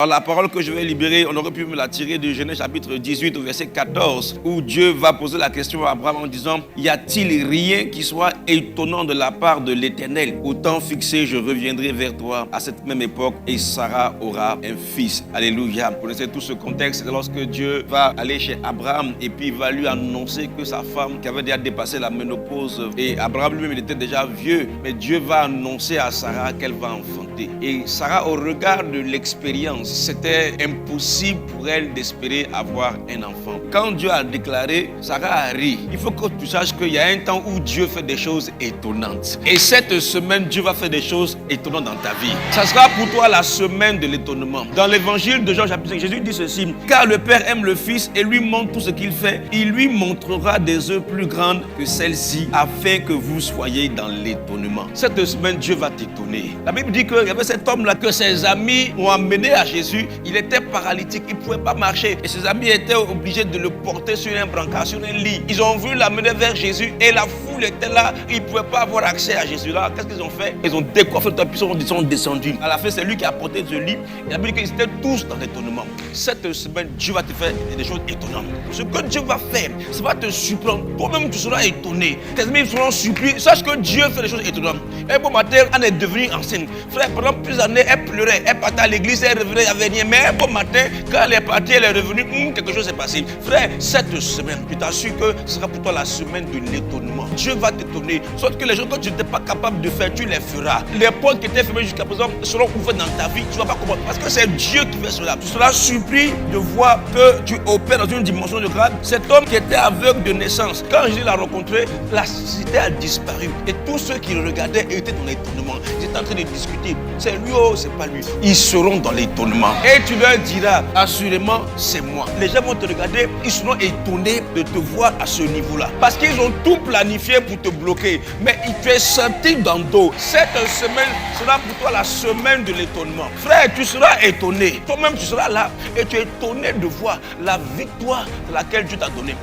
Alors, la parole que je vais libérer, on aurait pu me la tirer de Genèse chapitre 18 au verset 14, où Dieu va poser la question à Abraham en disant: y a-t-il rien qui soit étonnant de la part de l'Éternel? Au temps fixé, je reviendrai vers toi à cette même époque et Sarah aura un fils. Alléluia. Vous connaissez tout ce contexte, c'est lorsque Dieu va aller chez Abraham et puis il va lui annoncer que sa femme, qui avait déjà dépassé la ménopause, et Abraham lui-même il était déjà vieux, mais Dieu va annoncer à Sarah qu'elle va enfanter. Et Sarah, au regard de l'expérience, c'était impossible pour elle d'espérer avoir un enfant. Quand Dieu a déclaré, Sarah a ri. Il faut que tu saches qu'il y a un temps où Dieu fait des choses étonnantes. Et cette semaine, Dieu va faire des choses étonnantes dans ta vie. Ça sera pour toi la semaine de l'étonnement. Dans l'évangile de Jean chapitre 5, Jésus dit ceci: car le Père aime le Fils et lui montre tout ce qu'il fait. Il lui montrera des œuvres plus grandes que celles-ci, afin que vous soyez dans l'étonnement. Cette semaine, Dieu va t'étonner. La Bible dit qu'il y avait cet homme-là que ses amis ont amené à Jésus. Il était paralytique, il ne pouvait pas marcher. Et ses amis étaient obligés de le porter sur un brancard, sur un lit. Ils ont voulu l'amener vers Jésus et la foule était là. Ils ne pouvaient pas avoir accès à Jésus. Là, qu'est-ce qu'ils ont fait? Ils ont décoiffé le tapis, ils sont descendus. À la fin, c'est lui qui a porté ce lit. Il a dit qu'ils étaient tous dans l'étonnement. Cette semaine, Dieu va te faire des choses étonnantes. Ce que Dieu va faire, ça va te surprendre. Toi-même, tu seras étonné. Tes amis seront surpris. Sache que Dieu fait des choses étonnantes. Un beau matin, elle est devenue enceinte. Frère, pendant plusieurs années, elle pleurait. Elle partait à l'église, elle revenait, il n'y avait rien. Mais un beau matin, quand elle est partie, elle est revenue, quelque chose s'est passé. Frère, cette semaine, je t'assure que ce sera pour toi la semaine de l'étonnement. Dieu va t'étonner. Sauf que les choses que tu n'étais pas capable de faire, tu les feras. Les portes qui étaient fermées jusqu'à présent seront ouvertes dans ta vie. Tu ne vas pas comprendre. Parce que c'est Dieu qui fait cela. Tu seras surpris de voir que tu opères dans une dimension de grâce. Cet homme qui était aveugle de naissance, quand Jésus l'a rencontré, la cité a disparu. Et tous ceux qui le regardaient étaient dans l'étonnement. Ils étaient en train de discuter. C'est lui ou c'est pas lui. Ils seront dans l'étonnement. Et tu leur diras, assurément, c'est moi. Les gens vont te regarder, ils seront étonnés de te voir à ce niveau-là. Parce qu'ils ont tout planifié pour te bloquer. Mais tu es senti dans le dos. Cette semaine sera pour toi la semaine de l'étonnement. Frère, tu seras étonné. Toi-même, tu seras là et tu es étonné de voir la victoire de laquelle Dieu t'a donné.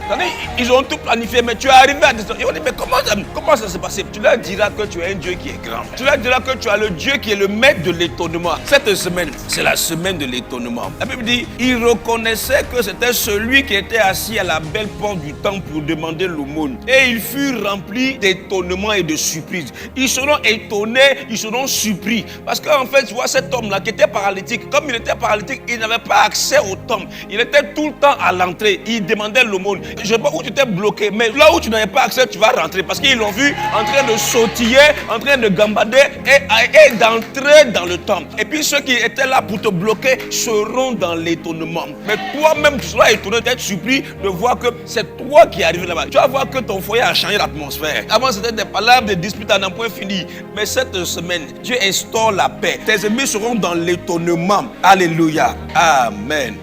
Ils ont tout planifié, mais tu es arrivé à distance. Ils vont dire, mais comment ça s'est passé? Tu leur diras que tu es un Dieu qui est grand. Tu leur diras que tu as le Dieu qui est le maître de l'étonnement. Cette semaine, c'est la semaine de l'étonnement. La Bible dit, il reconnaissait que c'était celui qui était assis à la belle porte du temple pour demander l'aumône. Et ils furent remplis d'étonnement et de surprise. Ils seront étonnés, ils seront surpris. Parce qu'en fait, tu vois, cet homme-là qui était paralytique, comme il était paralytique, il n'avait pas accès au temple. Il était tout le temps à l'entrée. Il demandait l'aumône. Je ne sais pas où tu étais bloqué, mais là où tu n'avais pas accès, tu vas rentrer. Parce qu'ils l'ont vu en train de sautiller, en train de gambader et d'entrer dans le temple. Et puis ceux qui étaient là pour te bloquer seront dans l'étonnement. Mais toi-même, tu seras étonné d'être surpris de voir que c'est toi qui es arrivé là-bas. Tu vas voir que ton foyer a changé l'atmosphère. Avant, c'était des palabres, des disputes à un point fini. Mais cette semaine, Dieu instaure la paix. Tes ennemis seront dans l'étonnement. Alléluia. Amen.